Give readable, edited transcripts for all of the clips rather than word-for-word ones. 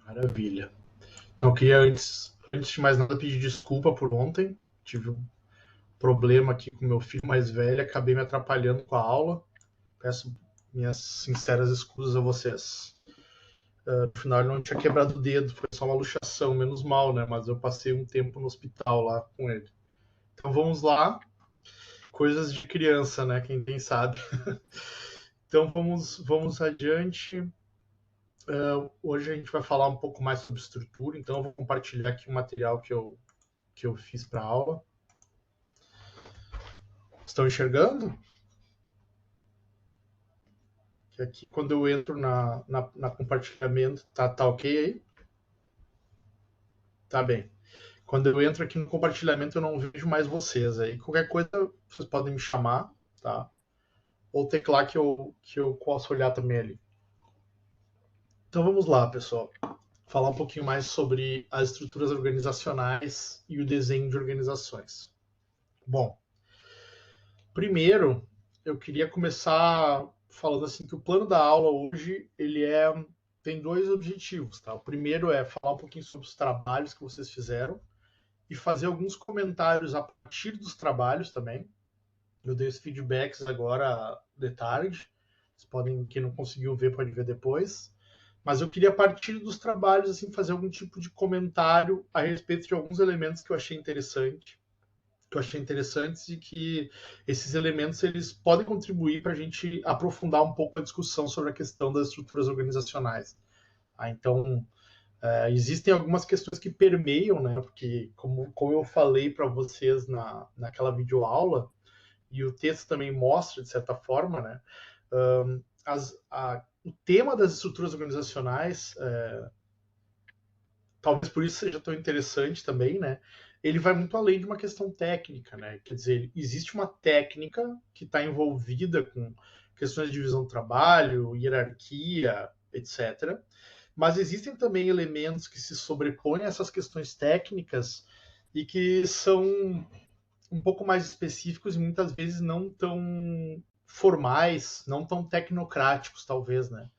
Maravilha. Eu queria, antes de mais nada, pedir desculpa por ontem. Tive um problema aqui com meu filho mais velho, acabei me atrapalhando com a aula. Peço minhas sinceras escusas a vocês. No final, ele não tinha quebrado o dedo, foi só uma luxação, menos mal, né? Mas eu passei um tempo no hospital lá com ele. Então vamos lá. Coisas de criança, né? Quem sabe. Então vamos adiante. Hoje a gente vai falar um pouco mais sobre estrutura, então eu vou compartilhar aqui o material que eu fiz para a aula. Estão enxergando? Que aqui, quando eu entro na compartilhamento, tá ok aí? Tá bem. Quando eu entro aqui no compartilhamento, eu não vejo mais vocês aí. Qualquer coisa, vocês podem me chamar, tá? Ou teclar que eu posso olhar também ali. Então vamos lá, pessoal. Falar um pouquinho mais sobre as estruturas organizacionais e o desenho de organizações. Bom, primeiro, eu queria começar falando assim que o plano da aula hoje tem dois objetivos, tá? O primeiro é falar um pouquinho sobre os trabalhos que vocês fizeram e fazer alguns comentários a partir dos trabalhos também. Eu dei os feedbacks agora de tarde. Vocês podem, quem não conseguiu ver, pode ver depois. Mas eu queria, a partir dos trabalhos, assim, fazer algum tipo de comentário a respeito de alguns elementos que eu achei interessantes e que esses elementos eles podem contribuir para a gente aprofundar um pouco a discussão sobre a questão das estruturas organizacionais. Então, existem algumas questões que permeiam, né? Porque, como eu falei para vocês naquela videoaula, e o texto também mostra, de certa forma, né? O tema das estruturas organizacionais, talvez por isso seja tão interessante também, né? Ele vai muito além de uma questão técnica, né? Quer dizer, existe uma técnica que está envolvida com questões de divisão do trabalho, hierarquia, etc. Mas existem também elementos que se sobrepõem a essas questões técnicas e que são um pouco mais específicos e muitas vezes não tão formais, não tão tecnocráticos, talvez, né?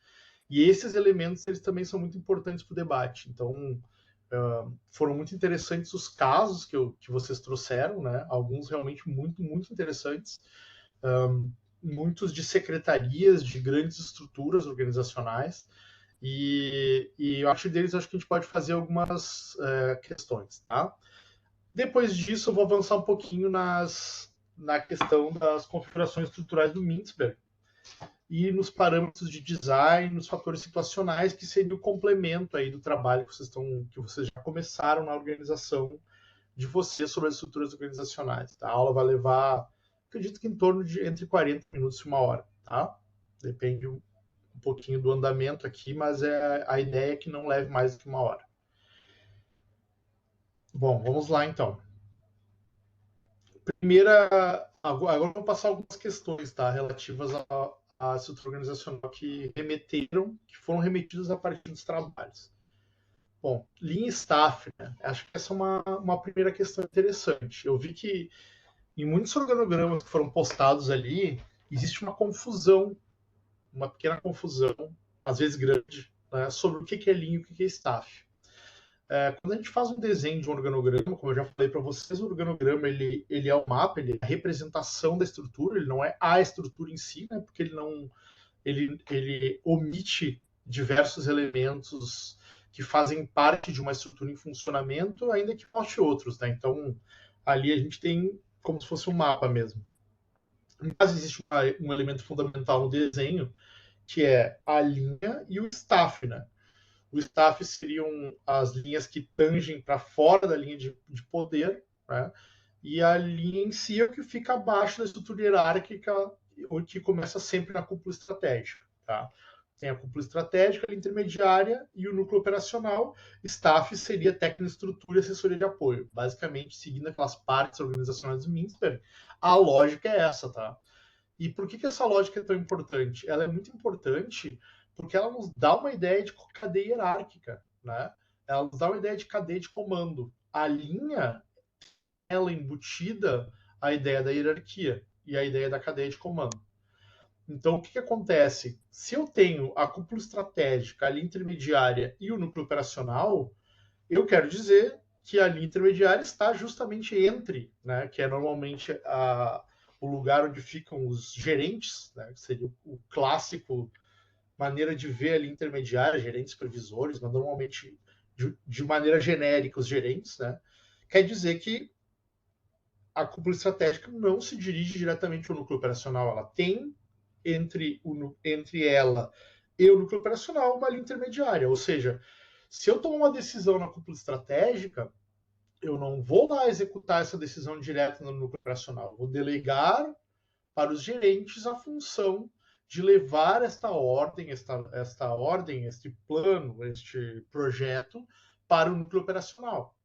E esses elementos eles também são muito importantes para o debate. Então, foram muito interessantes os casos que vocês trouxeram, né? Alguns realmente muito interessantes. Muitos de secretarias, de grandes estruturas organizacionais. E a partir deles, acho que a gente pode fazer algumas questões, tá? Depois disso, eu vou avançar um pouquinho na questão das configurações estruturais do Mintzberg e nos parâmetros de design, nos fatores situacionais, que seria o complemento aí do trabalho que vocês já começaram na organização de vocês sobre as estruturas organizacionais. Tá? A aula vai levar, acredito que em torno de entre 40 minutos e uma hora. Tá? Depende um pouquinho do andamento aqui, mas a ideia é que não leve mais do que uma hora. Bom, vamos lá então. Agora eu vou passar algumas questões, tá, relativas à estrutura organizacional que foram remetidas a partir dos trabalhos. Bom, Lean Staff, né? Acho que essa é uma primeira questão interessante. Eu vi que em muitos organogramas que foram postados ali, existe uma confusão, uma pequena confusão, às vezes grande, né, sobre o que é Lean e o que é Staff. Quando a gente faz um desenho de um organograma, como eu já falei para vocês, o organograma ele é o mapa, ele é a representação da estrutura, ele não é a estrutura em si, né, porque ele omite diversos elementos que fazem parte de uma estrutura em funcionamento, ainda que falte outros. Né? Então, ali a gente tem como se fosse um mapa mesmo. Mas existe um elemento fundamental no desenho, que é a linha e o staff, né? O staff seriam as linhas que tangem para fora da linha de poder, né? E a linha em si é o que fica abaixo da estrutura hierárquica, o que começa sempre na cúpula estratégica. Tá? Tem a cúpula estratégica, a intermediária e o núcleo operacional. Staff seria técnica, estrutura e assessoria de apoio. Basicamente, seguindo aquelas partes organizacionais do Mintzberg, a lógica é essa, tá? E por que essa lógica é tão importante? Ela é muito importante porque ela nos dá uma ideia de cadeia hierárquica, né? Ela nos dá uma ideia de cadeia de comando. A linha, ela embutida a ideia da hierarquia e a ideia da cadeia de comando. Então, o que acontece? Se eu tenho a cúpula estratégica, a linha intermediária e o núcleo operacional, eu quero dizer que a linha intermediária está justamente entre, né, que é normalmente o lugar onde ficam os gerentes, né, que seria o clássico maneira de ver a linha intermediária, gerentes previsores, mas normalmente de maneira genérica os gerentes, né, quer dizer que a cúpula estratégica não se dirige diretamente ao núcleo operacional, ela tem entre ela e o núcleo operacional uma linha intermediária, ou seja, se eu tomar uma decisão na cúpula estratégica, eu não vou lá executar essa decisão direta no núcleo operacional, vou delegar para os gerentes a função de levar esta ordem, este plano, este projeto para o núcleo operacional.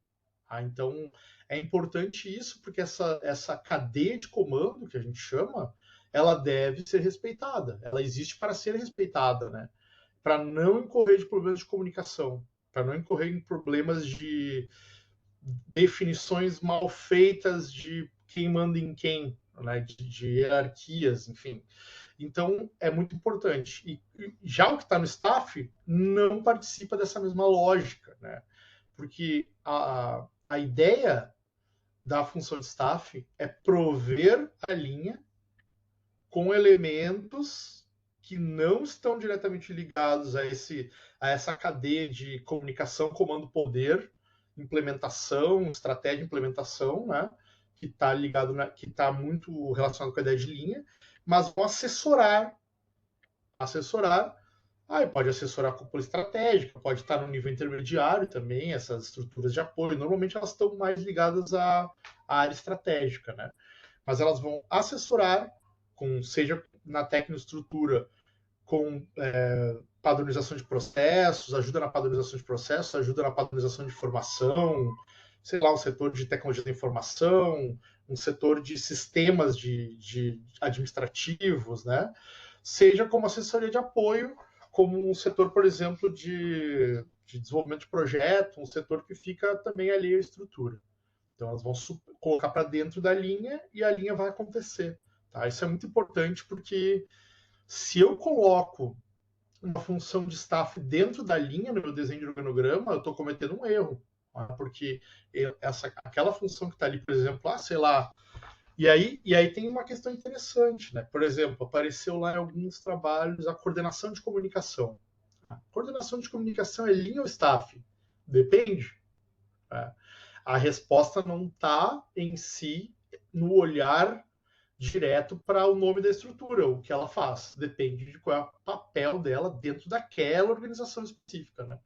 Então, é importante isso, porque essa cadeia de comando, que a gente chama, ela deve ser respeitada. Ela existe para ser respeitada, né? Para não incorrer de problemas de comunicação, para não incorrer em problemas de definições mal feitas de quem manda em quem, né? de hierarquias, enfim. Então, é muito importante. E já o que está no staff não participa dessa mesma lógica, né? Porque a ideia da função de staff é prover a linha com elementos que não estão diretamente ligados a essa cadeia de comunicação, comando, poder, implementação, estratégia de implementação, né? Que está ligado, que está muito relacionado com a ideia de linha, mas vão assessorar. Aí pode assessorar a cúpula estratégica, pode estar no nível intermediário também, essas estruturas de apoio. Normalmente elas estão mais ligadas à área estratégica, né? Mas elas vão assessorar, seja na tecnoestrutura, com padronização de processos, ajuda na padronização de processos, ajuda na padronização de informação, sei lá, um setor de tecnologia da informação, um setor de sistemas de administrativos, né? Seja como assessoria de apoio, como um setor, por exemplo, de desenvolvimento de projeto, um setor que fica também ali à estrutura. Então, elas vão colocar para dentro da linha e a linha vai acontecer. Tá? Isso é muito importante porque se eu coloco uma função de staff dentro da linha no meu desenho de organograma, eu estou cometendo um erro. Tá? Porque aquela função que está ali, por exemplo, sei lá. E aí tem uma questão interessante, né? Por exemplo, apareceu lá em alguns trabalhos a coordenação de comunicação. A coordenação de comunicação é linha ou staff? Depende. Né? A resposta não está em si no olhar direto para o nome da estrutura, o que ela faz. Depende de qual é o papel dela dentro daquela organização específica. Né?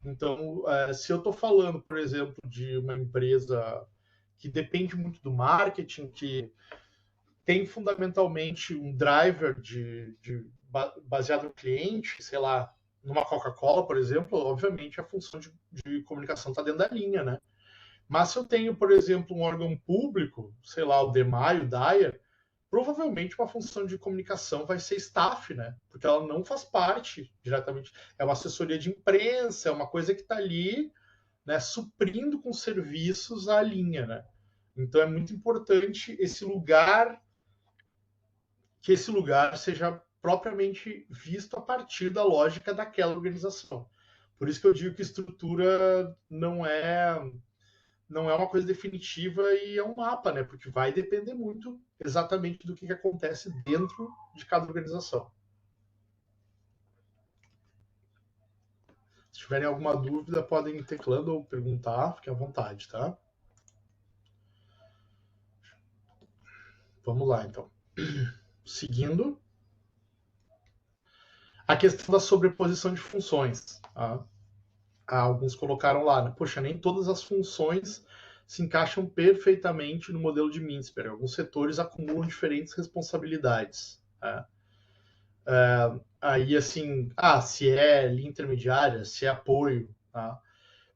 Então, se eu estou falando, por exemplo, de uma empresa que depende muito do marketing, que tem fundamentalmente um driver baseado no cliente, sei lá, numa Coca-Cola, por exemplo, obviamente a função de comunicação está dentro da linha, né? Mas se eu tenho, por exemplo, um órgão público, sei lá, o DEMAI, o DAIA, provavelmente uma função de comunicação vai ser staff, né? Porque ela não faz parte diretamente. É uma assessoria de imprensa, é uma coisa que está ali, né, suprindo com serviços a linha, né? Então é muito importante que esse lugar seja propriamente visto a partir da lógica daquela organização. Por isso que eu digo que estrutura não é uma coisa definitiva e é um mapa, né? Porque vai depender muito exatamente do que acontece dentro de cada organização. Se tiverem alguma dúvida, podem ir teclando ou perguntar, fiquem à vontade, tá? Vamos lá, então. Seguindo. A questão da sobreposição de funções. Tá? Alguns colocaram lá, né? Poxa, nem todas as funções se encaixam perfeitamente no modelo de Mintzberg. Alguns setores acumulam diferentes responsabilidades. Tá? Aí, assim, se é linha intermediária, se é apoio, tá?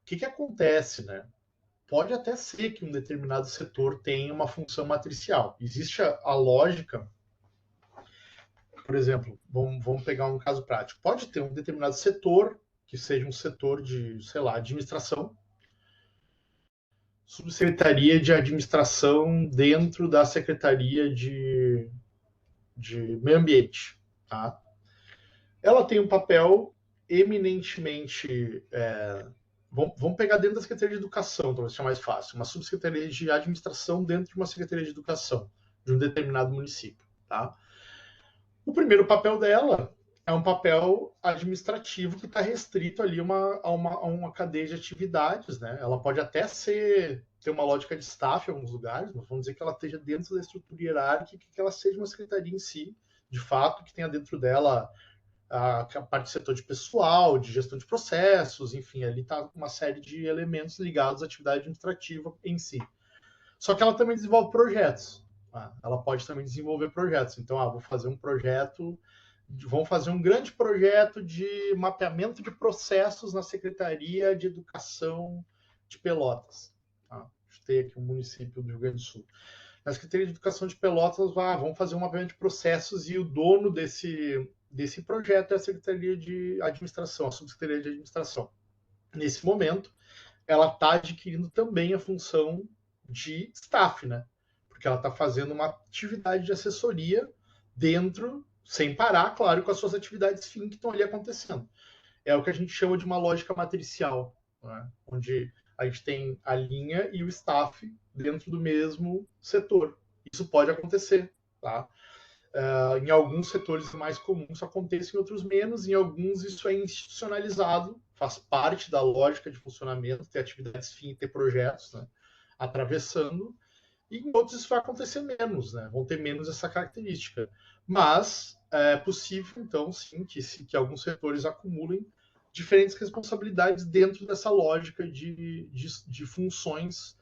O que acontece, né? Pode até ser que um determinado setor tenha uma função matricial. Existe a lógica, por exemplo, vamos pegar um caso prático. Pode ter um determinado setor que seja um setor de, sei lá, administração, subsecretaria de administração dentro da secretaria de de meio ambiente. Tá? Ela tem um papel eminentemente... vamos pegar dentro da Secretaria de Educação, para ser mais fácil. Uma subsecretaria de administração dentro de uma Secretaria de Educação de um determinado município. Tá? O primeiro papel dela é um papel administrativo que está restrito ali a uma cadeia de atividades. Né? Ela pode até ter uma lógica de staff em alguns lugares, mas vamos dizer que ela esteja dentro da estrutura hierárquica, que ela seja uma secretaria em si, de fato, que tenha dentro dela a parte de setor de pessoal, de gestão de processos, enfim, ali está uma série de elementos ligados à atividade administrativa em si. Só que ela também desenvolve projetos. Ela pode também desenvolver projetos. Então, vou fazer um projeto, vamos fazer um grande projeto de mapeamento de processos na Secretaria de Educação de Pelotas. Tem aqui o município do Rio Grande do Sul. Na Secretaria de Educação de Pelotas, vamos fazer um mapeamento de processos e o dono desse projeto é a Secretaria de Administração, a Subsecretaria de Administração. Nesse momento, ela está adquirindo também a função de staff, né? Porque ela está fazendo uma atividade de assessoria dentro, sem parar, claro, com as suas atividades fim que estão ali acontecendo. É o que a gente chama de uma lógica matricial, né? Onde a gente tem a linha e o staff dentro do mesmo setor. Isso pode acontecer, tá? Em alguns setores mais comuns isso acontece, em outros menos. Em alguns isso é institucionalizado, faz parte da lógica de funcionamento, ter atividades fim, ter projetos, né, atravessando. E em outros isso vai acontecer menos, né, vão ter menos essa característica. Mas é possível, então, sim, que alguns setores acumulem diferentes responsabilidades dentro dessa lógica de funções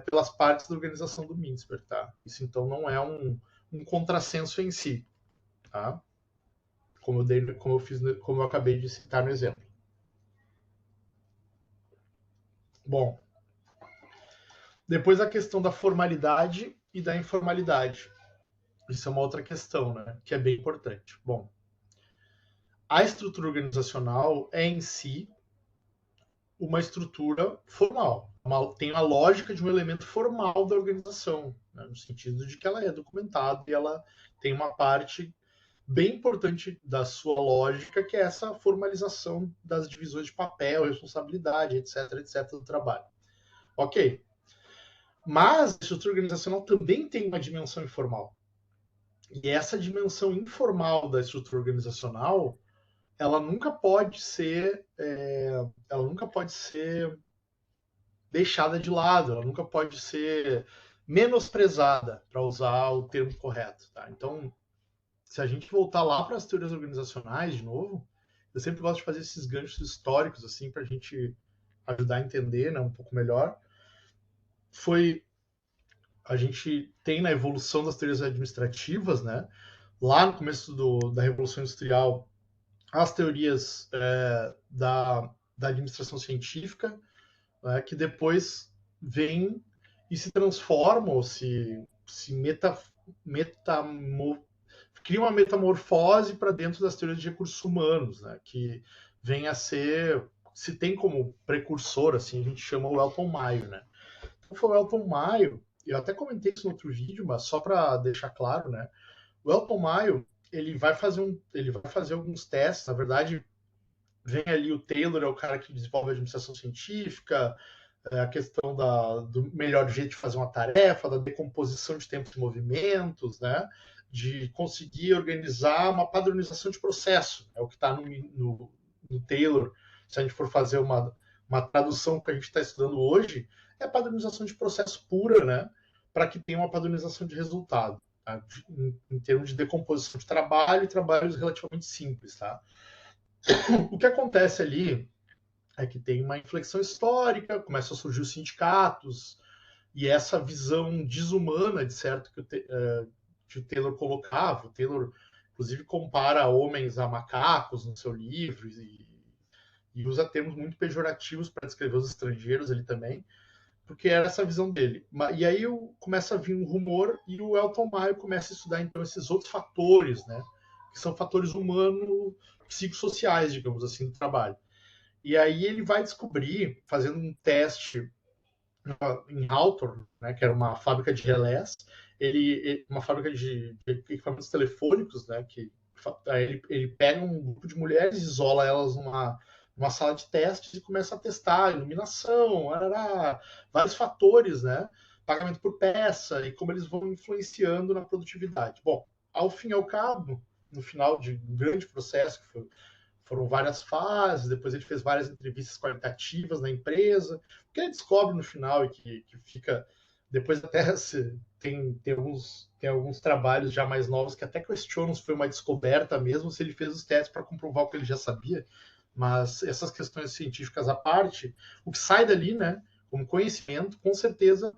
pelas partes da organização do MINSPER. Tá? Isso, então, não é um contrassenso em si, tá? Como eu acabei de citar no exemplo. Bom, depois a questão da formalidade e da informalidade. Isso é uma outra questão, né? Que é bem importante. Bom, a estrutura organizacional é em si uma estrutura formal. Tem a lógica de um elemento formal da organização, né? No sentido de que ela é documentada e ela tem uma parte bem importante da sua lógica, que é essa formalização das divisões de papel, responsabilidade, etc, do trabalho. Ok. Mas a estrutura organizacional também tem uma dimensão informal. E essa dimensão informal da estrutura organizacional, ela nunca pode ser deixada de lado, ela nunca pode ser menosprezada, para usar o termo correto. Tá? Então, se a gente voltar lá para as teorias organizacionais, de novo, eu sempre gosto de fazer esses ganchos históricos, assim, para a gente ajudar a entender, né, um pouco melhor. A gente tem na evolução das teorias administrativas, né, lá no começo da Revolução Industrial, as teorias da administração científica, né, que depois vêm e se transformam, cria uma metamorfose para dentro das teorias de recursos humanos, né, que vem a ser, se tem como precursor, assim, a gente chama o Elton Maio, né. Então foi o Elton Maio, eu até comentei isso no outro vídeo, mas só para deixar claro, né, o Elton Maio, ele vai fazer alguns testes, na verdade, vem ali o Taylor, é o cara que desenvolve a administração científica, a questão do melhor jeito de fazer uma tarefa, da decomposição de tempos e movimentos, né? De conseguir organizar uma padronização de processo. É o que está no Taylor. Se a gente for fazer uma tradução que a gente está estudando hoje, é a padronização de processo pura, né? Para que tenha uma padronização de resultado. Tá? Em termos de decomposição de trabalho e trabalhos relativamente simples. Tá? O que acontece ali é que tem uma inflexão histórica, começam a surgir os sindicatos, e essa visão desumana, de certo, que o Taylor colocava. O Taylor, inclusive, compara homens a macacos no seu livro, e usa termos muito pejorativos para descrever os estrangeiros ali também, porque era essa visão dele. E aí começa a vir um rumor, e o Elton Maio começa a estudar, então, esses outros fatores, né, que são fatores humanos, psicossociais, digamos assim, do trabalho. E aí ele vai descobrir, fazendo um teste em Hawthorne, né, que era uma fábrica de relés, uma fábrica de equipamentos telefônicos, né, que ele pega um grupo de mulheres, isola elas numa sala de testes e começa a testar iluminação, arará, vários fatores, né, pagamento por peça e como eles vão influenciando na produtividade. Bom, ao fim e ao cabo, no final de um grande processo que foram várias fases, depois ele fez várias entrevistas qualitativas na empresa, o que ele descobre no final e que fica, depois até tem alguns trabalhos já mais novos que até questionam se foi uma descoberta mesmo, se ele fez os testes para comprovar o que ele já sabia, mas essas questões científicas à parte, o que sai dali, né, como conhecimento, com certeza,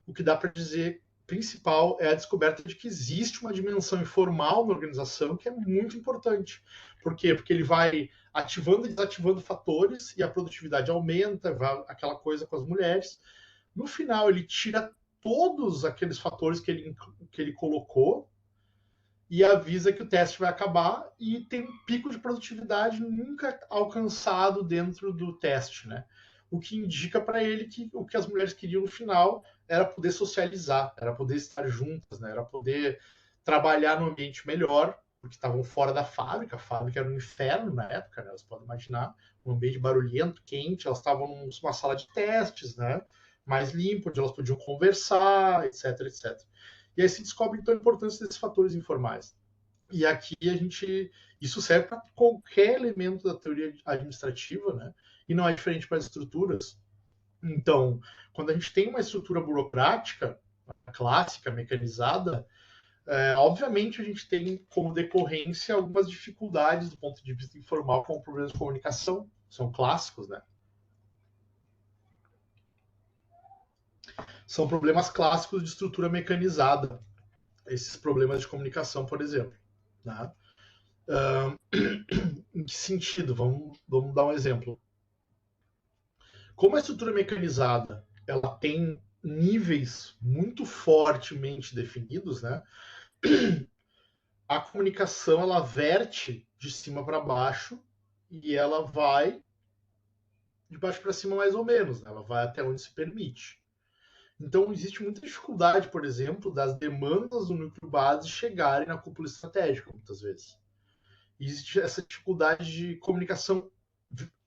o que dá para dizer principal é a descoberta de que existe uma dimensão informal na organização que é muito importante. Por quê? Porque ele vai ativando e desativando fatores e a produtividade aumenta, vai aquela coisa com as mulheres. No final, ele tira todos aqueles fatores que ele colocou e avisa que o teste vai acabar e tem um pico de produtividade nunca alcançado dentro do teste, né? O que indica para ele que o que as mulheres queriam no final era poder socializar, era poder estar juntas, né? Era poder trabalhar num ambiente melhor, porque estavam fora da fábrica, a fábrica era um inferno na época, né? Você pode imaginar, um ambiente barulhento, quente, elas estavam numa sala de testes, né? Mais limpo, onde elas podiam conversar, etc, etc. E aí se descobre então a importância desses fatores informais. E aqui isso serve para qualquer elemento da teoria administrativa, né? E não é diferente para as estruturas. Então, quando a gente tem uma estrutura burocrática, clássica, mecanizada, obviamente a gente tem como decorrência algumas dificuldades do ponto de vista informal, como problemas de comunicação, são clássicos, né? São problemas clássicos de estrutura mecanizada, esses problemas de comunicação, por exemplo. Né? Em que sentido? Vamos dar um exemplo. Como a estrutura mecanizada ela tem níveis muito fortemente definidos, né? A comunicação ela verte de cima para baixo e ela vai de baixo para cima mais ou menos, né? Ela vai até onde se permite. Então existe muita dificuldade, por exemplo, das demandas do núcleo base chegarem na cúpula estratégica, muitas vezes. Existe essa dificuldade de comunicação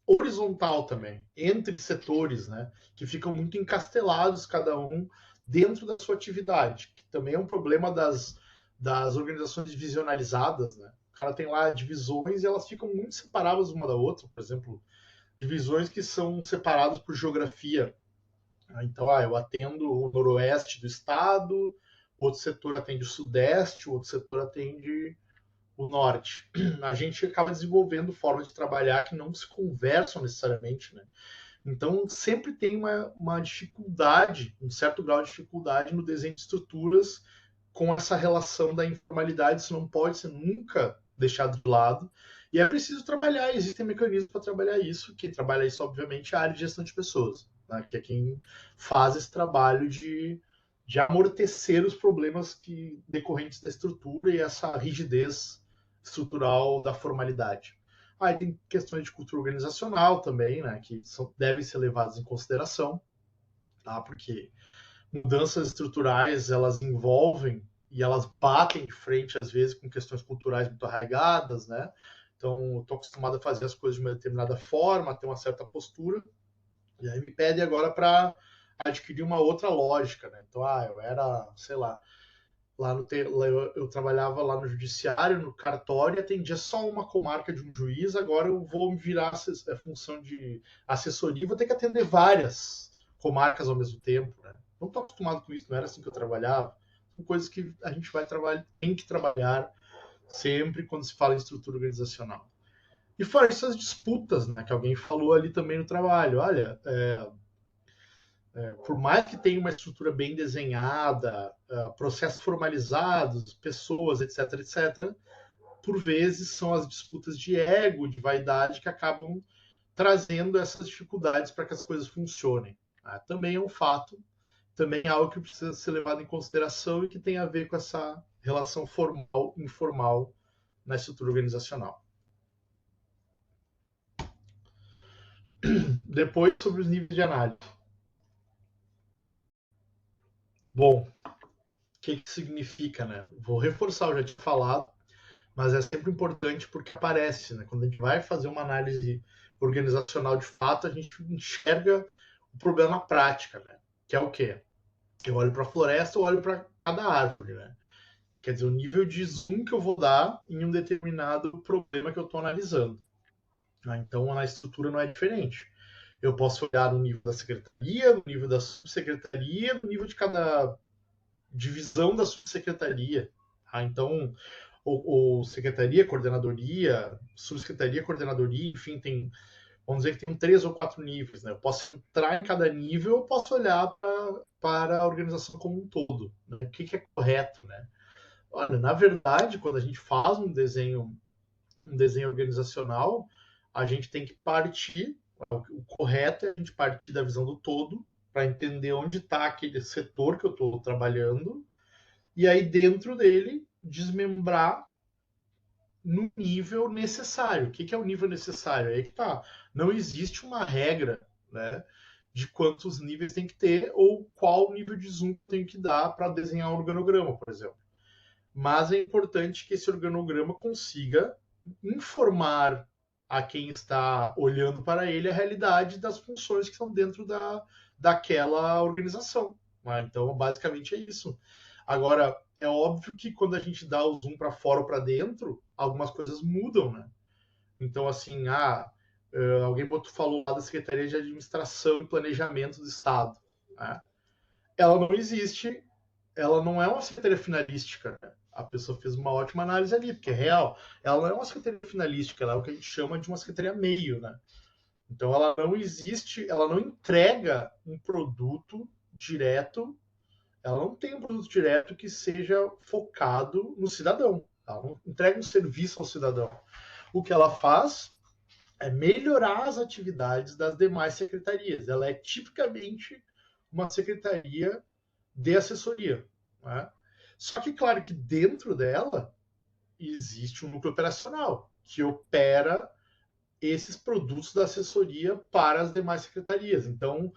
horizontal também, entre setores, né, que ficam muito encastelados, cada um dentro da sua atividade, que também é um problema das organizações divisionalizadas, né? O cara tem lá divisões e elas ficam muito separadas uma da outra, por exemplo, divisões que são separadas por geografia. Então, eu atendo o noroeste do estado, outro setor atende o sudeste, outro setor atende o norte. A gente acaba desenvolvendo formas de trabalhar que não se conversam necessariamente, né? Então, sempre tem uma dificuldade, um certo grau de dificuldade no desenho de estruturas com essa relação da informalidade, isso não pode ser nunca deixado de lado. E é preciso trabalhar, existem mecanismos para trabalhar isso. Quem trabalha isso, obviamente, é a área de gestão de pessoas, né? Que é quem faz esse trabalho de amortecer os problemas decorrentes da estrutura e essa rigidez estrutural da formalidade. Aí tem questões de cultura organizacional também, né, que devem ser levadas em consideração, tá? Porque mudanças estruturais elas envolvem e elas batem de frente às vezes com questões culturais muito arraigadas, né? Então, estou acostumado a fazer as coisas de uma determinada forma, ter uma certa postura, e aí me pede agora para adquirir uma outra lógica, né? Então, eu era, sei lá, eu trabalhava lá no judiciário, no cartório, atendia só uma comarca de um juiz, agora eu vou me virar a função de assessoria, vou ter que atender várias comarcas ao mesmo tempo, né? Não estou acostumado com isso, não era assim que eu trabalhava. São coisas que a gente tem que trabalhar sempre quando se fala em estrutura organizacional. E fora essas disputas, né, que alguém falou ali também no trabalho. Olha, por mais que tenha uma estrutura bem desenhada, processos formalizados, pessoas, etc., etc., por vezes são as disputas de ego, de vaidade, que acabam trazendo essas dificuldades para que as coisas funcionem. Também é um fato, também é algo que precisa ser levado em consideração e que tem a ver com essa relação formal-informal na estrutura organizacional. Depois, sobre os níveis de análise. Bom, o que significa, né? Vou reforçar, eu já tinha falado, mas é sempre importante porque aparece, né? Quando a gente vai fazer uma análise organizacional de fato, a gente enxerga o problema na prática, né? Que é o quê? Eu olho para a floresta, eu olho para cada árvore, né? Quer dizer, o nível de zoom que eu vou dar em um determinado problema que eu estou analisando. Né? Então, a estrutura não é diferente. Eu posso olhar no nível da secretaria, no nível da subsecretaria, no nível de cada divisão da subsecretaria. Tá? Então, ou secretaria, coordenadoria, subsecretaria, coordenadoria, enfim, tem, vamos dizer que tem 3 ou 4 níveis. Né? Eu posso entrar em cada nível, eu posso olhar para a organização como um todo. Né? O que é correto, né? Olha, na verdade, quando a gente faz um desenho organizacional, a gente tem que partir, o correto é a gente partir da visão do todo, para entender onde está aquele setor que eu estou trabalhando, e aí dentro dele desmembrar no nível necessário. O que é o nível necessário? Aí que tá. Não existe uma regra, né, de quantos níveis tem que ter ou qual nível de zoom tem que dar para desenhar um organograma, por exemplo. Mas é importante que esse organograma consiga informar a quem está olhando para ele a realidade das funções que estão dentro daquela organização. Né? Então, basicamente é isso. Agora, é óbvio que quando a gente dá o zoom para fora ou para dentro, algumas coisas mudam, né? Então, assim, alguém falou lá da Secretaria de Administração e Planejamento do Estado. Né? Ela não existe, ela não é uma secretaria finalística. Né? A pessoa fez uma ótima análise ali, porque é real. Ela não é uma secretaria finalística, ela é o que a gente chama de uma secretaria meio, né? Então ela não existe, ela não entrega um produto direto, ela não tem um produto direto que seja focado no cidadão. Ela não entrega um serviço ao cidadão. O que ela faz é melhorar as atividades das demais secretarias. Ela é tipicamente uma secretaria de assessoria. Né? Só que, claro, que dentro dela existe um núcleo operacional que opera esses produtos da assessoria para as demais secretarias. Então,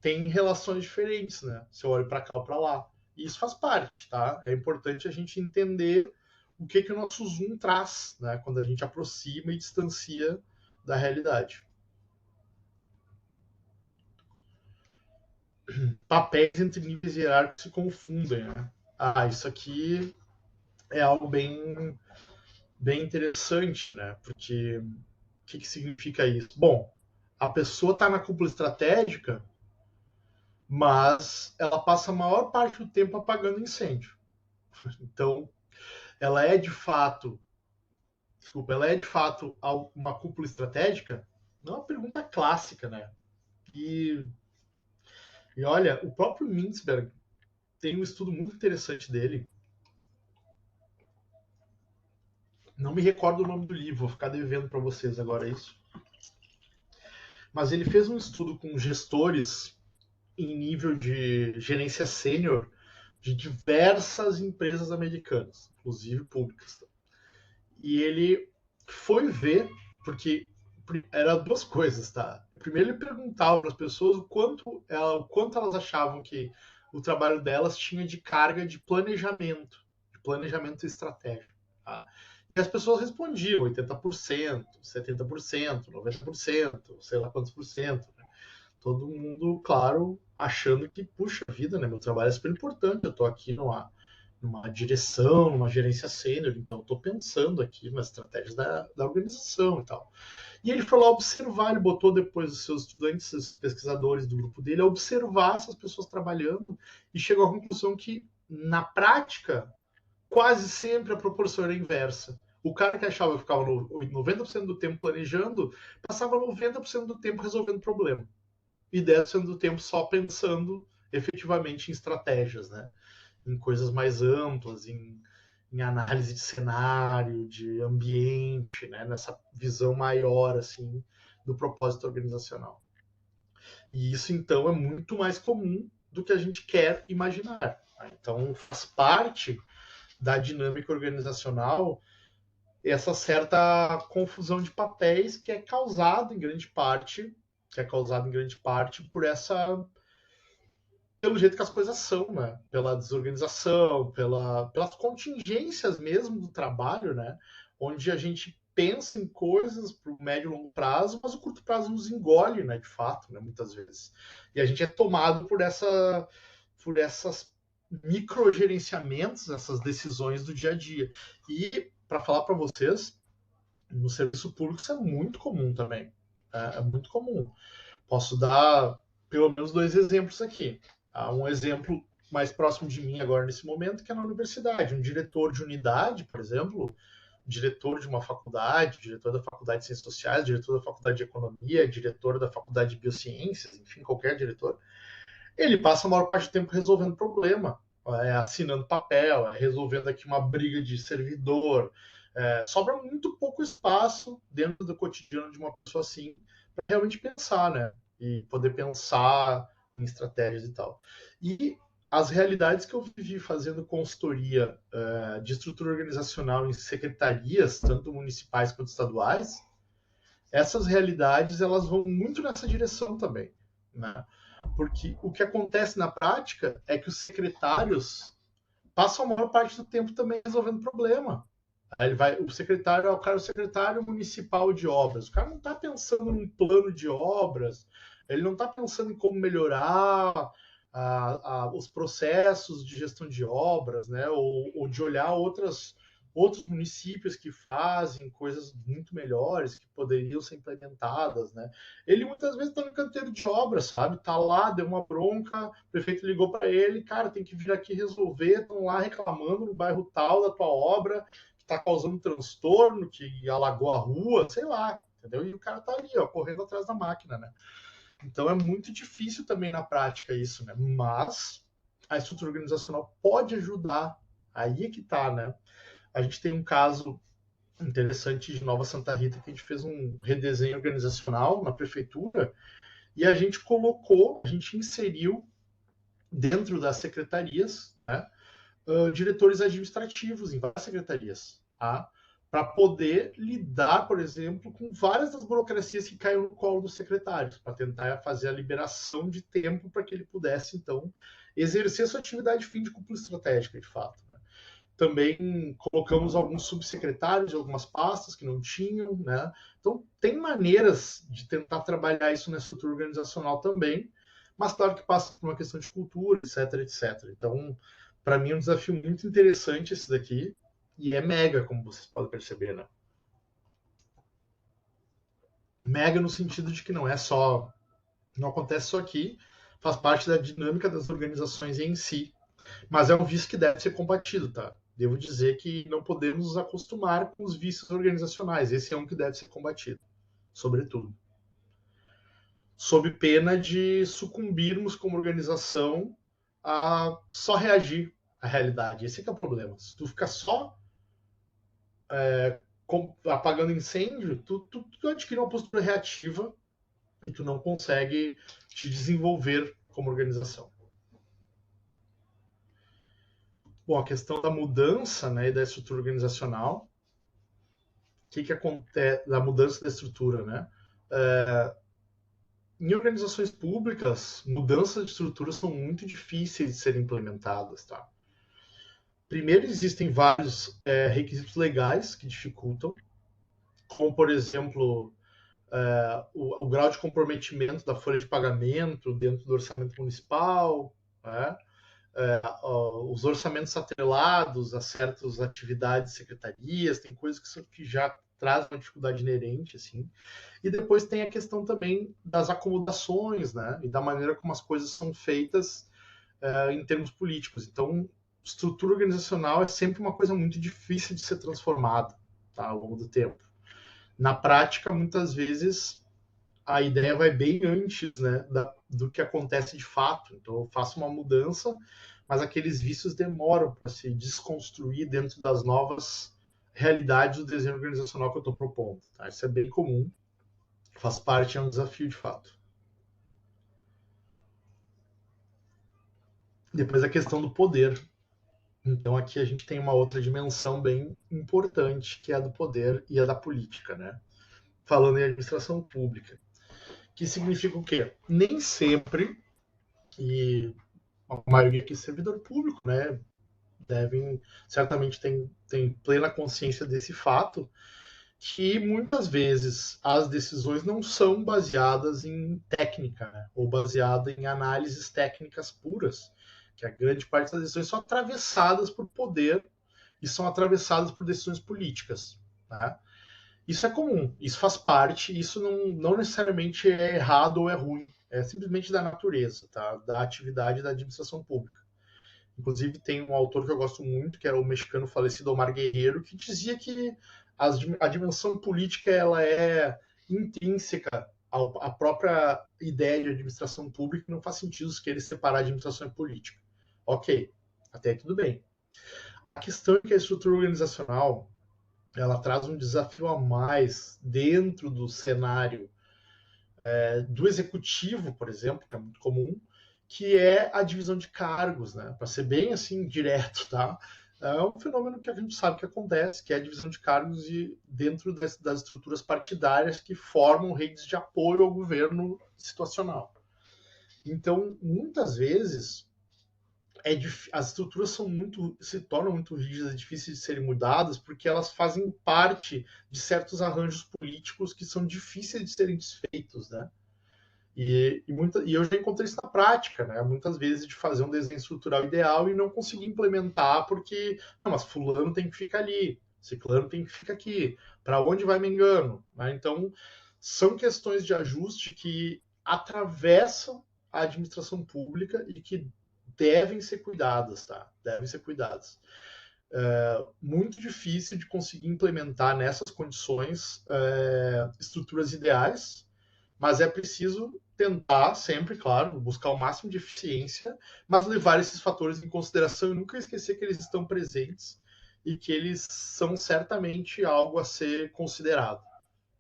tem relações diferentes, né? Se eu olho para cá ou para lá. E isso faz parte, tá? É importante a gente entender o que o nosso Zoom traz, né? Quando a gente aproxima e distancia da realidade. Papéis entre níveis hierárquicos se confundem, né? Isso aqui é algo bem interessante, né? Porque o que significa isso? Bom, a pessoa está na cúpula estratégica, mas ela passa a maior parte do tempo apagando incêndio. Então, ela é de fato, desculpa, ela é de fato uma cúpula estratégica? Não é uma pergunta clássica, né? E, e olha, o próprio Mintzberg tem um estudo muito interessante dele. Não me recordo o nome do livro, vou ficar devendo para vocês agora isso. Mas ele fez um estudo com gestores em nível de gerência sênior de diversas empresas americanas, inclusive públicas. E ele foi ver, porque era 2 coisas, tá? Primeiro ele perguntava para as pessoas o quanto elas achavam que o trabalho delas tinha de carga de planejamento estratégico. Tá? E as pessoas respondiam 80%, 70%, 90%, sei lá quantos por cento. Né? Todo mundo, claro, achando que, puxa vida, né? Meu trabalho é super importante, eu estou aqui numa direção, numa gerência sênior, então estou pensando aqui nas estratégias da organização e tal. E ele foi lá observar, ele botou depois os seus estudantes, os pesquisadores do grupo dele, a observar essas pessoas trabalhando e chegou à conclusão que, na prática, quase sempre a proporção era inversa. O cara que achava que ficava 90% do tempo planejando, passava 90% do tempo resolvendo problema. E 10% do tempo só pensando efetivamente em estratégias, né? Em coisas mais amplas, em análise de cenário, de ambiente, né? Nessa visão maior assim do propósito organizacional. E isso então é muito mais comum do que a gente quer imaginar. Então faz parte da dinâmica organizacional essa certa confusão de papéis que é causada em grande parte por pelo jeito que as coisas são, né? Pela desorganização, pelas contingências mesmo do trabalho, né? Onde a gente pensa em coisas para o médio e longo prazo, mas o curto prazo nos engole, né? De fato, né? Muitas vezes. E a gente é tomado por essas microgerenciamentos, essas decisões do dia a dia. E, para falar para vocês, no serviço público isso é muito comum também. É muito comum. Posso dar pelo menos 2 exemplos aqui. Um exemplo mais próximo de mim agora nesse momento, que é na universidade. Um diretor de unidade, por exemplo, diretor de uma faculdade, diretor da faculdade de Ciências Sociais, diretor da faculdade de Economia, diretor da faculdade de Biociências, enfim, qualquer diretor, ele passa a maior parte do tempo resolvendo problema, assinando papel, resolvendo aqui uma briga de servidor. Sobra muito pouco espaço dentro do cotidiano de uma pessoa assim para realmente pensar, né? E poder pensar em estratégias e tal. E as realidades que eu vivi fazendo consultoria de estrutura organizacional em secretarias, tanto municipais quanto estaduais, essas realidades elas vão muito nessa direção também, né? Porque o que acontece na prática é que os secretários passam a maior parte do tempo também resolvendo problema. Aí o secretário é o secretário municipal de obras. O cara não está pensando num plano de obras, ele não está pensando em como melhorar os processos de gestão de obras, né? Ou de olhar outros municípios que fazem coisas muito melhores, que poderiam ser implementadas, né? Ele muitas vezes está no canteiro de obras, sabe? Tá lá, deu uma bronca, o prefeito ligou para ele, cara, tem que vir aqui resolver, estão lá reclamando no bairro tal da tua obra, que está causando transtorno, que alagou a rua, sei lá, entendeu? E o cara tá ali, ó, correndo atrás da máquina, né? Então é muito difícil também na prática isso, né? Mas a estrutura organizacional pode ajudar. Aí é que tá, né? A gente tem um caso interessante de Nova Santa Rita que a gente fez um redesenho organizacional na prefeitura e a gente inseriu dentro das secretarias, né, diretores administrativos em várias secretarias, tá? Para poder lidar, por exemplo, com várias das burocracias que caíram no colo dos secretários, para tentar fazer a liberação de tempo para que ele pudesse, então, exercer sua atividade de fim de cúpula estratégica, de fato. Também colocamos alguns subsecretários de algumas pastas que não tinham, né? Então, tem maneiras de tentar trabalhar isso na estrutura organizacional também, mas claro que passa por uma questão de cultura, etc, etc. Então, para mim é um desafio muito interessante esse daqui, e é mega, como vocês podem perceber, né? Mega no sentido de que não acontece só aqui, faz parte da dinâmica das organizações em si, mas é um vício que deve ser combatido, tá? Devo dizer que não podemos nos acostumar com os vícios organizacionais. Esse é um que deve ser combatido, sobretudo. Sob pena de sucumbirmos como organização a só reagir à realidade. Esse é o problema. Se tu ficar só apagando incêndio, tu adquire uma postura reativa e tu não consegue te desenvolver como organização. Bom, a questão da mudança, né, e da estrutura organizacional, que acontece da mudança da estrutura, né? Em organizações públicas, mudanças de estrutura são muito difíceis de serem implementadas, tá? Primeiro, existem vários requisitos legais que dificultam, como, por exemplo, o grau de comprometimento da folha de pagamento dentro do orçamento municipal, né? Os orçamentos atrelados a certas atividades, secretarias, tem coisas que já traz uma dificuldade inerente, assim. E depois tem a questão também das acomodações, né? E da maneira como as coisas são feitas em termos políticos. Então, estrutura organizacional é sempre uma coisa muito difícil de ser transformada, tá? Ao longo do tempo. Na prática, muitas vezes, a ideia vai bem antes, né, do que acontece de fato. Então, eu faço uma mudança, mas aqueles vícios demoram para se desconstruir dentro das novas realidades do desenho organizacional que eu estou propondo. Tá? Isso é bem comum, faz parte, é um desafio de fato. Depois a questão do poder. Então aqui a gente tem uma outra dimensão bem importante, que é a do poder e a da política, né? Falando em administração pública. Que significa o quê? Nem sempre, e a maioria aqui é servidor público, né? Certamente tem plena consciência desse fato, que muitas vezes as decisões não são baseadas em técnica, né? Ou baseadas em análises técnicas puras, que a grande parte das decisões são atravessadas por poder e são atravessadas por decisões políticas. Né? Isso é comum, isso faz parte, isso não necessariamente é errado ou é ruim, é simplesmente da natureza, tá? Da atividade da administração pública. Inclusive, tem um autor que eu gosto muito, que era o mexicano falecido Omar Guerreiro, que dizia que a dimensão política ela é intrínseca à própria ideia de administração pública, e não faz sentido querer separar a administração e política. Ok, até aí tudo bem. A questão é que a estrutura organizacional ela traz um desafio a mais dentro do cenário do executivo, por exemplo, que é muito comum, que é a divisão de cargos, né? Para ser bem assim direto, tá? É um fenômeno que a gente sabe que acontece, que é a divisão de cargos dentro das estruturas partidárias que formam redes de apoio ao governo situacional. Então, muitas vezes, as estruturas se tornam muito rígidas e difíceis de serem mudadas porque elas fazem parte de certos arranjos políticos que são difíceis de serem desfeitos, né? E eu já encontrei isso na prática, né? Muitas vezes de fazer um desenho estrutural ideal e não conseguir implementar porque, não, mas fulano tem que ficar ali, ciclano tem que ficar aqui, para onde vai me engano? Né? Então, são questões de ajuste que atravessam a administração pública e que devem ser cuidadas, tá? Devem ser cuidadas. Muito difícil de conseguir implementar nessas condições estruturas ideais, mas é preciso tentar sempre, claro, buscar o máximo de eficiência, mas levar esses fatores em consideração e nunca esquecer que eles estão presentes e que eles são certamente algo a ser considerado.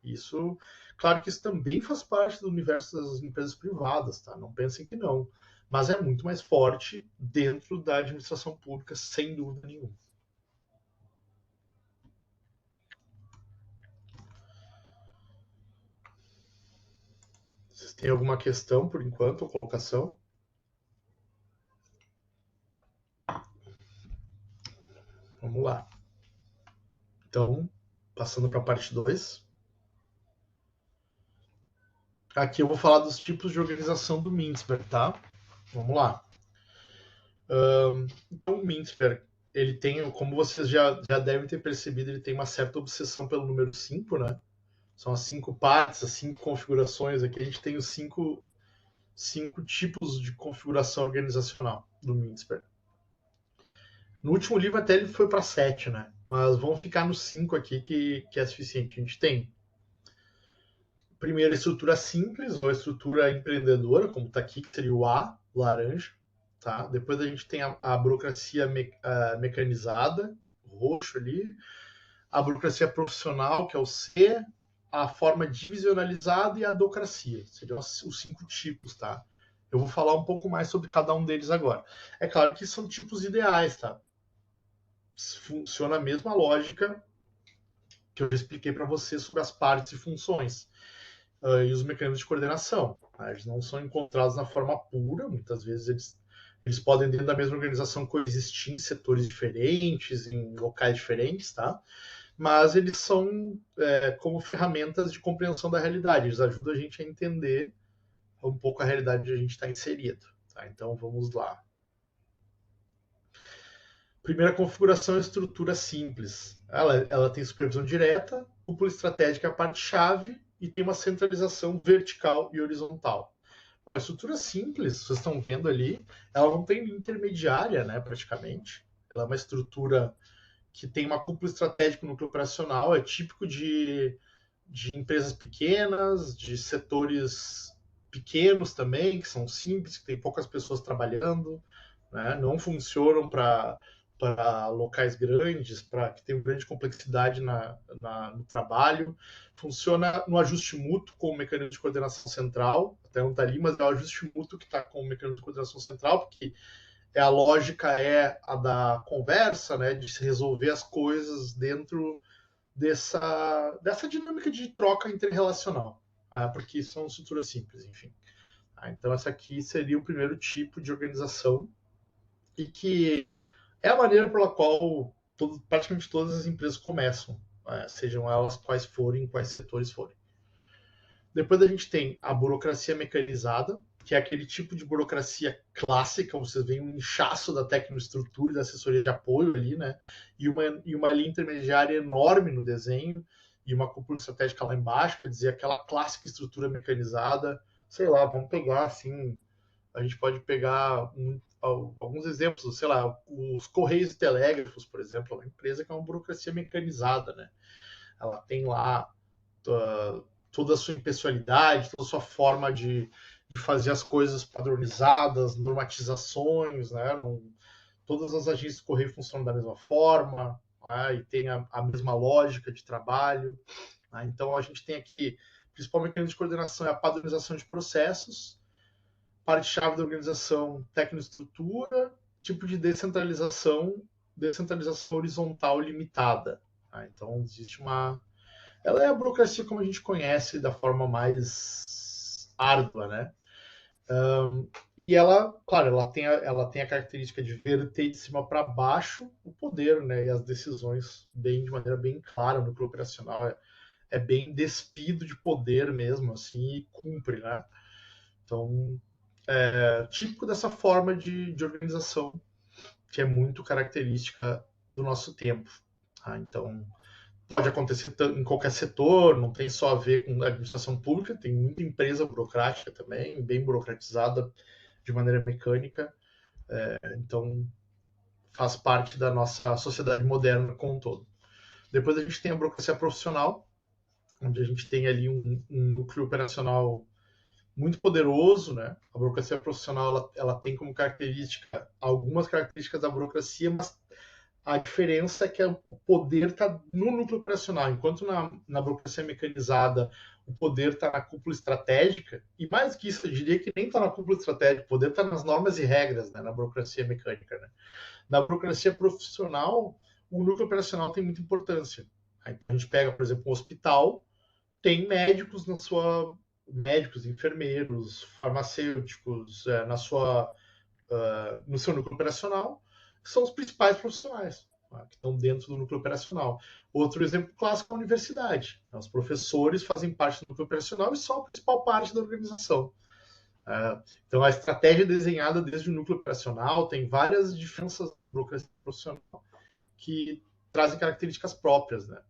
Isso, claro que isso também faz parte do universo das empresas privadas, tá? Não pensem que não, mas é muito mais forte dentro da administração pública, sem dúvida nenhuma. Vocês têm alguma questão por enquanto, ou colocação? Vamos lá. Então, passando para a parte 2. Aqui eu vou falar dos tipos de organização do Mintzberg, tá? Vamos lá. Então, o Mintzberg, ele tem, como vocês já devem ter percebido, ele tem uma certa obsessão pelo número 5, né? São as 5 partes, as 5 configurações. Aqui a gente tem os 5 tipos de configuração organizacional do Mintzberg. No último livro até ele foi para 7, né? Mas vamos ficar nos 5 aqui que é suficiente. A gente tem primeiro, estrutura simples ou estrutura empreendedora, como está aqui, que seria o A, laranja. Tá? Depois a gente tem a burocracia mecanizada, roxo ali. A burocracia profissional, que é o C. A forma divisionalizada e a adocracia. Seriam os 5 tipos, tá? Eu vou falar um pouco mais sobre cada um deles agora. É claro que são tipos ideais, tá? Funciona a mesma lógica que eu expliquei para você sobre as partes e funções. E os mecanismos de coordenação. Eles não são encontrados na forma pura, muitas vezes eles podem, dentro da mesma organização, coexistir em setores diferentes, em locais diferentes, tá? Mas eles são como ferramentas de compreensão da realidade, eles ajudam a gente a entender um pouco a realidade onde a gente está inserido. Tá? Então vamos lá. Primeira configuração é estrutura simples. Ela tem supervisão direta, cúpula estratégica é a parte-chave, e tem uma centralização vertical e horizontal. A estrutura simples, vocês estão vendo ali, ela não tem intermediária, né, praticamente. Ela é uma estrutura que tem uma cúpula estratégica no núcleo operacional, é típico de empresas pequenas, de setores pequenos também, que são simples, que tem poucas pessoas trabalhando, né, não funcionam para locais grandes, para que tem grande complexidade no trabalho. Funciona no ajuste mútuo com o mecanismo de coordenação central, até não está ali, mas é o ajuste mútuo que está com o mecanismo de coordenação central, porque a lógica é a da conversa, né, de se resolver as coisas dentro dessa dinâmica de troca interrelacional, porque são estruturas simples, enfim. Então, essa aqui seria o primeiro tipo de organização e que é a maneira pela qual praticamente todas as empresas começam, sejam elas quais forem, quais setores forem. Depois a gente tem a burocracia mecanizada, que é aquele tipo de burocracia clássica, vocês veem um inchaço da tecnoestrutura e da assessoria de apoio ali, né? E uma linha intermediária enorme no desenho, e uma cúpula estratégica lá embaixo, quer dizer, aquela clássica estrutura mecanizada. Sei lá, vamos pegar assim, a gente pode pegar alguns exemplos, sei lá, os Correios e Telégrafos, por exemplo, é uma empresa que é uma burocracia mecanizada, né? Ela tem lá toda a sua impessoalidade, toda a sua forma de fazer as coisas padronizadas, normatizações, né? Todas as agências de correio funcionam da mesma forma, né? E tem a mesma lógica de trabalho. Né? Então, a gente tem aqui, principalmente mecanismo de coordenação, é a padronização de processos, parte-chave da organização, tecnoestrutura, tipo de descentralização horizontal limitada. Tá? Então, existe uma... Ela é a burocracia como a gente conhece, da forma mais árdua, né? E ela, claro, ela tem a característica de verter de cima para baixo o poder, né? E as decisões de maneira bem clara. O núcleo operacional é bem despido de poder mesmo, assim, e cumpre, né? Então, típico dessa forma de organização que é muito característica do nosso tempo. Tá? Então, pode acontecer em qualquer setor, não tem só a ver com a administração pública, tem muita empresa burocrática também, bem burocratizada de maneira mecânica. Então, faz parte da nossa sociedade moderna como um todo. Depois a gente tem a burocracia profissional, onde a gente tem ali um núcleo operacional muito poderoso, né? A burocracia profissional ela tem como característica algumas características da burocracia, mas a diferença é que o poder está no núcleo operacional, enquanto na burocracia mecanizada o poder está na cúpula estratégica, e mais que isso, eu diria que nem está na cúpula estratégica, o poder está nas normas e regras, né, na burocracia mecânica. Né? Na burocracia profissional, o núcleo operacional tem muita importância. Aí a gente pega, por exemplo, um hospital, tem médicos médicos, enfermeiros, farmacêuticos no seu núcleo operacional, que são os principais profissionais, tá? Que estão dentro do núcleo operacional. Outro exemplo clássico é a universidade. Os professores fazem parte do núcleo operacional e são a principal parte da organização. Então, a estratégia desenhada desde o núcleo operacional tem várias diferenças da burocracia profissional que trazem características próprias, né?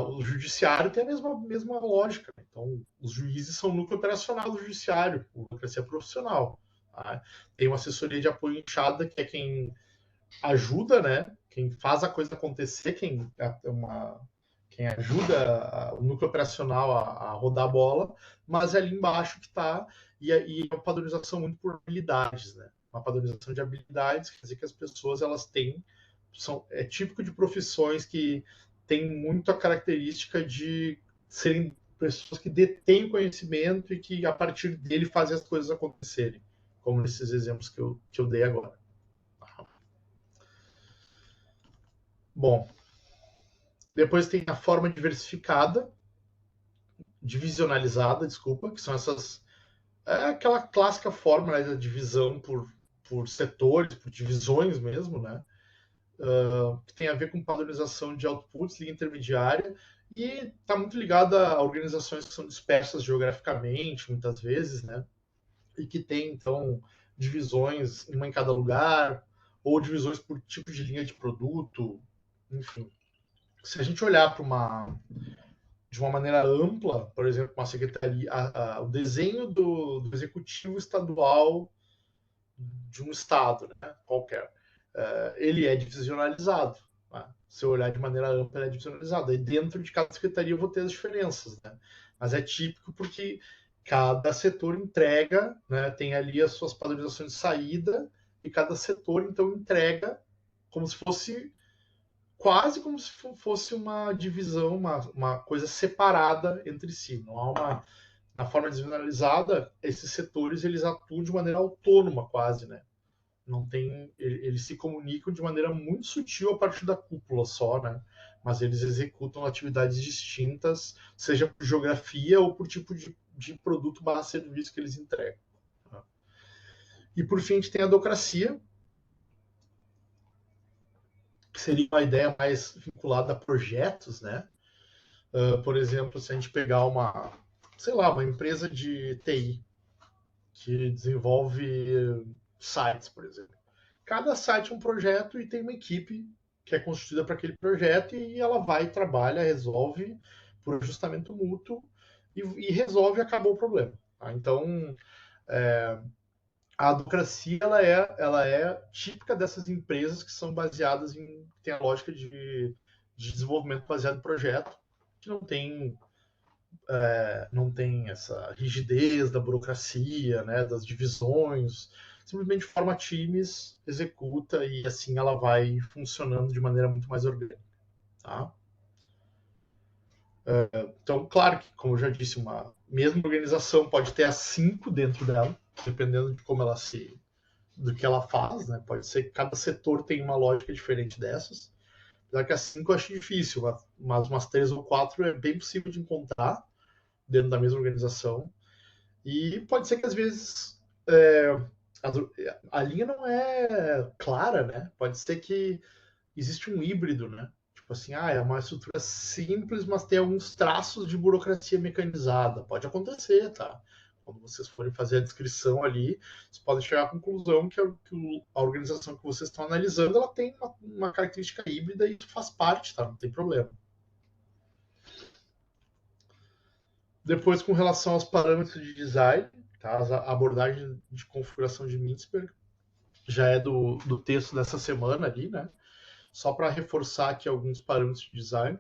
O judiciário tem a mesma lógica. Né? Então, os juízes são o núcleo operacional do judiciário, a burocracia profissional. Tá? Tem uma assessoria de apoio inchada, que é quem ajuda, né? Quem faz a coisa acontecer, quem ajuda o núcleo operacional a rodar a bola, mas é ali embaixo que está, e uma padronização muito por habilidades, né? Uma padronização de habilidades, quer dizer que as pessoas elas têm, é típico de profissões que têm muito a característica de serem pessoas que detêm conhecimento e que a partir dele fazem as coisas acontecerem, como nesses exemplos que eu dei agora. Bom, depois tem a forma diversificada, divisionalizada, desculpa, que são essas. É aquela clássica forma, né, da divisão por setores, por divisões mesmo, né? Que tem a ver com padronização de outputs, linha intermediária, e está muito ligada a organizações que são dispersas geograficamente, muitas vezes, né? E que tem, então, divisões, uma em cada lugar, ou divisões por tipo de linha de produto, enfim. Se a gente olhar para de uma maneira ampla, por exemplo, uma secretaria, o desenho do executivo estadual de um estado, né, qualquer, ele é divisionalizado. Né? Se eu olhar de maneira ampla, ele é divisionalizado. E dentro de cada secretaria eu vou ter as diferenças. Né? Mas é típico porque cada setor entrega, né, tem ali as suas padronizações de saída, e cada setor, então, entrega como se fosse quase como se fosse uma divisão, uma coisa separada entre si. Não há na forma desmineralizada, esses setores eles atuam de maneira autônoma quase, né? Não tem, eles se comunicam de maneira muito sutil a partir da cúpula só, né? Mas eles executam atividades distintas, seja por geografia ou por tipo de produto /serviço que eles entregam. E por fim a gente tem a docracia, que seria uma ideia mais vinculada a projetos, né? Por exemplo, se a gente pegar sei lá, uma empresa de TI que desenvolve sites, por exemplo. Cada site é um projeto e tem uma equipe que é constituída para aquele projeto e ela vai, trabalha, resolve por ajustamento mútuo e resolve e acabou o problema. Tá? Então, a advocacia ela é típica dessas empresas que são baseadas tem a lógica de desenvolvimento baseado em projeto, que não tem essa rigidez da burocracia, né, das divisões, simplesmente forma times, executa e assim ela vai funcionando de maneira muito mais orgânica. Tá? Então, claro que, como eu já disse, uma mesma organização pode ter as 5 dentro dela, dependendo de como do que ela faz, né? Pode ser que cada setor tem uma lógica diferente dessas. Apesar que as 5 eu acho difícil, mas umas 3 ou 4 é bem possível de encontrar dentro da mesma organização. E pode ser que às vezes a linha não é clara, né? Pode ser que existe um híbrido, né? Tipo assim, é uma estrutura simples, mas tem alguns traços de burocracia mecanizada. Pode acontecer, tá? Quando vocês forem fazer a descrição ali, vocês podem chegar à conclusão que a organização que vocês estão analisando ela tem uma característica híbrida e isso faz parte, tá? Não tem problema. Depois, com relação aos parâmetros de design, tá? A abordagem de configuração de Mintzberg já é do texto dessa semana ali, né? Só para reforçar aqui alguns parâmetros de design.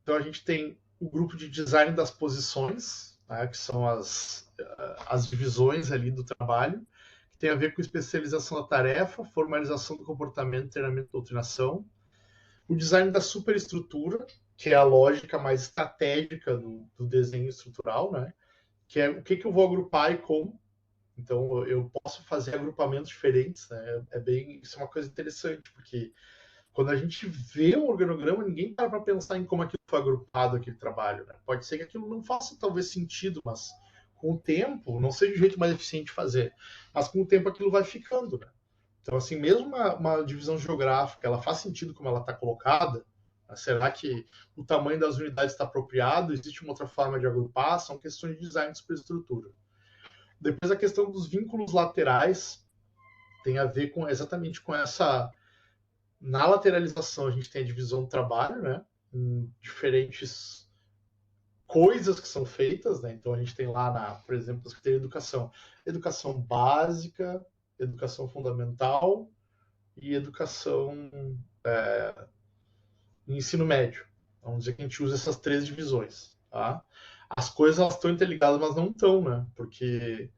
Então, a gente tem o grupo de design das posições, tá? Que são as divisões ali do trabalho, que tem a ver com especialização da tarefa, formalização do comportamento, treinamento e doutrinação. O design da superestrutura, que é a lógica mais estratégica do desenho estrutural, né? Que é o que eu vou agrupar e como. Então, eu posso fazer agrupamentos diferentes, né? Isso é uma coisa interessante, porque quando a gente vê um organograma, ninguém para pensar em como aquilo foi agrupado, aquele trabalho, né? Pode ser que aquilo não faça talvez sentido, mas com o tempo, não seja o jeito mais eficiente de fazer, mas com o tempo aquilo vai ficando, né? Então, assim, mesmo uma divisão geográfica, ela faz sentido como ela está colocada. Será que o tamanho das unidades está apropriado? Existe uma outra forma de agrupar? São questões de design de superestrutura. Depois a questão dos vínculos laterais tem a ver exatamente com essa. Na lateralização a gente tem a divisão do trabalho, né? Em diferentes coisas que são feitas, né? Então a gente tem lá, por exemplo, a Secretaria de Educação, educação básica, educação fundamental e educação ensino médio. Vamos dizer que a gente usa essas 3 divisões, tá? As coisas elas estão interligadas, mas não estão, né? Porque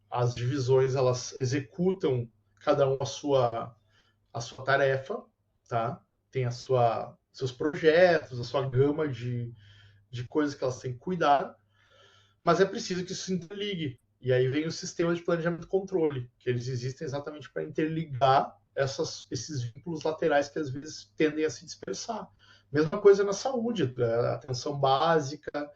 as divisões elas executam cada um a sua tarefa, tá? Tem seus projetos, a sua gama de coisas que elas têm que cuidar, mas é preciso que isso se interligue. E aí vem o sistema de planejamento e controle, que eles existem exatamente para interligar esses vínculos laterais que às vezes tendem a se dispersar. Mesma coisa na saúde, atenção básica,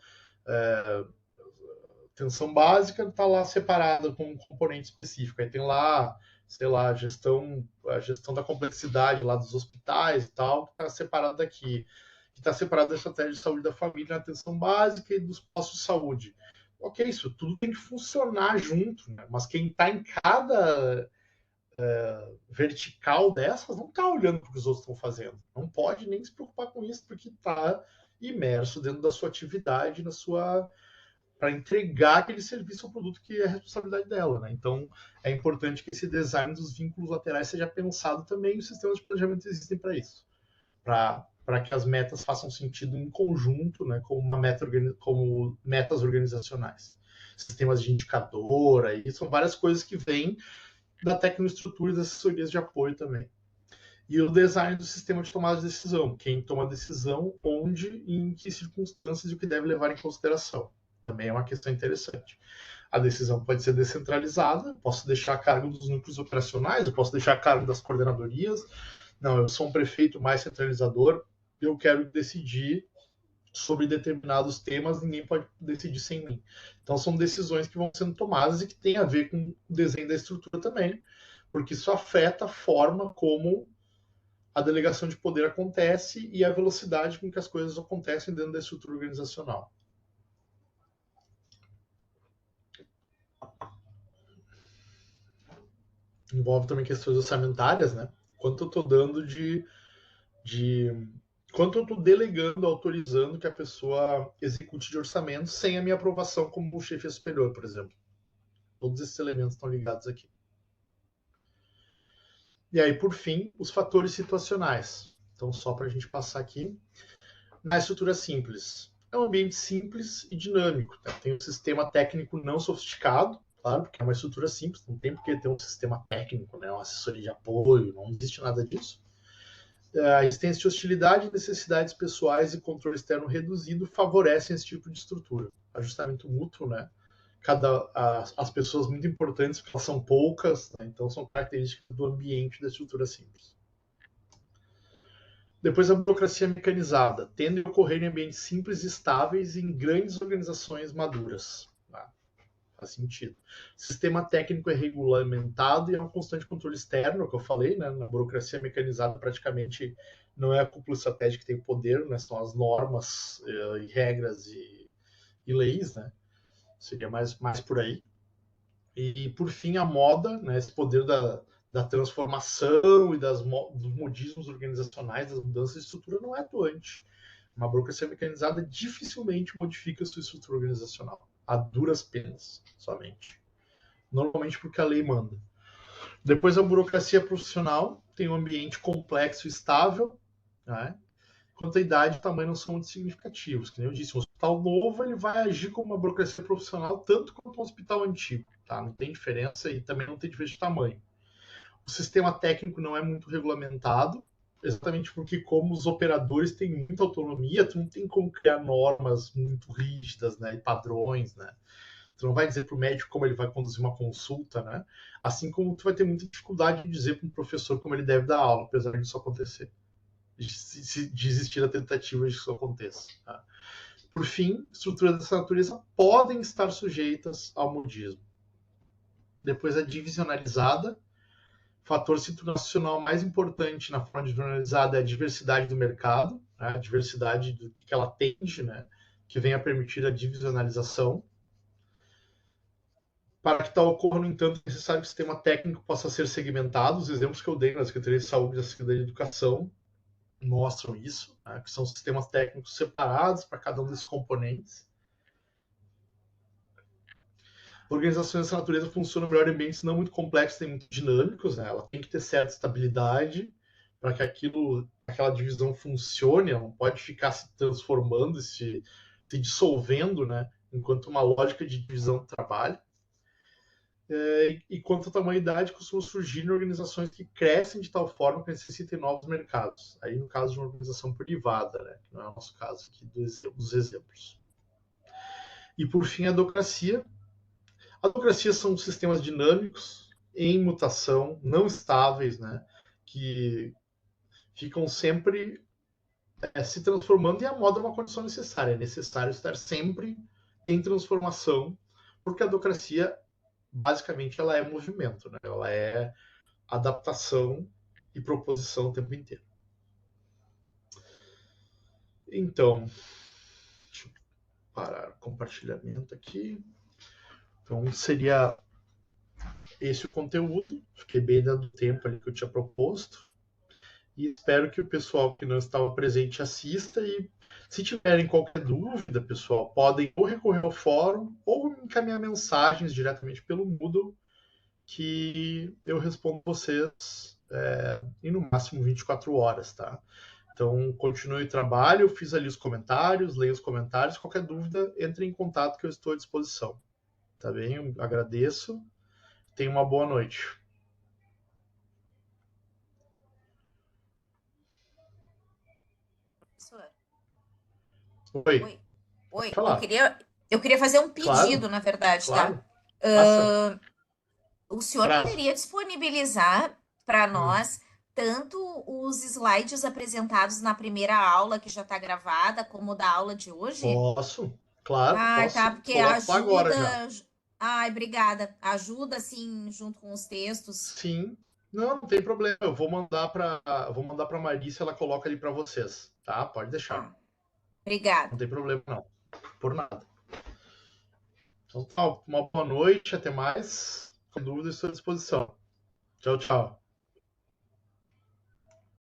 atenção básica está lá separada com um componente específico. Aí tem lá, sei lá, a gestão da complexidade lá dos hospitais e tal, que está separado daqui. Que está separado da estratégia de saúde da família na atenção básica e dos postos de saúde. Ok, isso tudo tem que funcionar junto, né? Mas quem está em cada vertical dessas não está olhando para o que os outros estão fazendo. Não pode nem se preocupar com isso, porque está imerso dentro da sua atividade, para entregar aquele serviço ou produto que é a responsabilidade dela, né? Então, é importante que esse design dos vínculos laterais seja pensado também, e os sistemas de planejamento existem para isso, para que as metas façam sentido em conjunto, né, como metas organizacionais. Sistemas de indicador, aí são várias coisas que vêm da tecnoestrutura e das assessorias de apoio também. E o design do sistema de tomada de decisão, quem toma a decisão, onde e em que circunstâncias e o que deve levar em consideração. Também é uma questão interessante. A decisão pode ser descentralizada, posso deixar a cargo dos núcleos operacionais, eu posso deixar a cargo das coordenadorias. Não, eu sou um prefeito mais centralizador, eu quero decidir sobre determinados temas, ninguém pode decidir sem mim. Então são decisões que vão sendo tomadas e que tem a ver com o desenho da estrutura também, porque isso afeta a forma como a delegação de poder acontece e a velocidade com que as coisas acontecem dentro da estrutura organizacional. Envolve também questões orçamentárias, né? Quanto eu estou dando quanto eu estou delegando, autorizando que a pessoa execute de orçamento sem a minha aprovação como chefe superior, por exemplo. Todos esses elementos estão ligados aqui. E aí, por fim, os fatores situacionais. Então, só para a gente passar aqui. Na estrutura simples, é um ambiente simples e dinâmico. Tá? Tem um sistema técnico não sofisticado, claro, porque é uma estrutura simples, não tem por que ter um sistema técnico, né? Uma assessoria de apoio, não existe nada disso. A existência de hostilidade, necessidades pessoais e controle externo reduzido favorecem esse tipo de estrutura. Ajustamento mútuo, né? As pessoas muito importantes, porque elas são poucas, né? Então são características do ambiente da estrutura simples. Depois a burocracia mecanizada, tende a ocorrer em ambientes simples e estáveis e em grandes organizações maduras. Tá? Faz sentido. O sistema técnico é regulamentado e é um constante controle externo, é o que eu falei, né? Na burocracia mecanizada praticamente não é a cúpula estratégica que tem poder, né? São as normas e regras e leis, né? Seria mais por aí. E por fim a moda, né? Esse poder da transformação e dos modismos organizacionais, das mudanças de estrutura não é atuante. Uma burocracia mecanizada dificilmente modifica a sua estrutura organizacional, a duras penas, somente. Normalmente porque a lei manda. Depois a burocracia profissional tem um ambiente complexo e estável, né? Quanto à idade e tamanho não são muito significativos. Como eu disse, um hospital novo ele vai agir como uma burocracia profissional tanto quanto um hospital antigo. Tá? Não tem diferença e também não tem diferença de tamanho. O sistema técnico não é muito regulamentado, exatamente porque como os operadores têm muita autonomia, tu não tem como criar normas muito rígidas, né, e padrões, né? Tu não vai dizer para o médico como ele vai conduzir uma consulta, né? Assim como tu vai ter muita dificuldade de dizer para um professor como ele deve dar aula, apesar disso acontecer. De existir a tentativa de que isso aconteça. Tá? Por fim, estruturas dessa natureza podem estar sujeitas ao modismo. Depois a divisionalizada, fator situacional mais importante na forma divisionalizada é a diversidade do mercado, né? A diversidade do que ela atende, né? Que vem a permitir a divisionalização. Para que tal ocorra, no entanto, é necessário que o sistema técnico possa ser segmentado. Os exemplos que eu dei na Secretaria de Saúde e na Secretaria de Educação mostram isso, né? Que são sistemas técnicos separados para cada um desses componentes. Organizações dessa natureza funcionam melhor em ambientes não muito complexos e muito dinâmicos, né? Ela tem que ter certa estabilidade para que aquela divisão funcione, ela não pode ficar se transformando, se dissolvendo, né? Enquanto uma lógica de divisão trabalha. E quanto à tamanho e idade, costumam surgir em organizações que crescem de tal forma que necessitem novos mercados. Aí no caso de uma organização privada, né? Que não é o nosso caso aqui dos exemplos. E por fim, a adocracia. A democracia são sistemas dinâmicos, em mutação, não estáveis, né? Que ficam sempre se transformando e a moda é uma condição necessária. É necessário estar sempre em transformação, porque a democracia, basicamente, ela é movimento, né? Ela é adaptação e proposição o tempo inteiro. Então, deixa eu parar o compartilhamento aqui. Então, seria esse o conteúdo. Fiquei bem dando tempo ali que eu tinha proposto. E espero que o pessoal que não estava presente assista. E se tiverem qualquer dúvida, pessoal, podem ou recorrer ao fórum ou encaminhar mensagens diretamente pelo Moodle, que eu respondo vocês em no máximo 24 horas, tá? Então, continue o trabalho, eu fiz ali os comentários, leia os comentários. Qualquer dúvida, entre em contato que eu estou à disposição. Tá bem? Eu agradeço. Tenha uma boa noite. Professor. Oi. Oi. Oi. Falar. Eu queria fazer um Claro, pedido, na verdade, tá? claro. Passa. O senhor poderia disponibilizar para nós tanto os slides apresentados na primeira aula, que já está gravada, como da aula de hoje? Posso, claro, Ai, posso tá, sim. porque Coloco lá agora ajuda. já. Ai, obrigada. Ajuda, assim, junto com os textos. Sim. Não, não tem problema. Eu vou mandar para Marícia, ela coloca ali para vocês, tá? Pode deixar. Tá. Obrigada. Não tem problema não. Por nada. Então, tá, uma boa noite, até mais. Com dúvidas, estou à disposição. Tchau, tchau.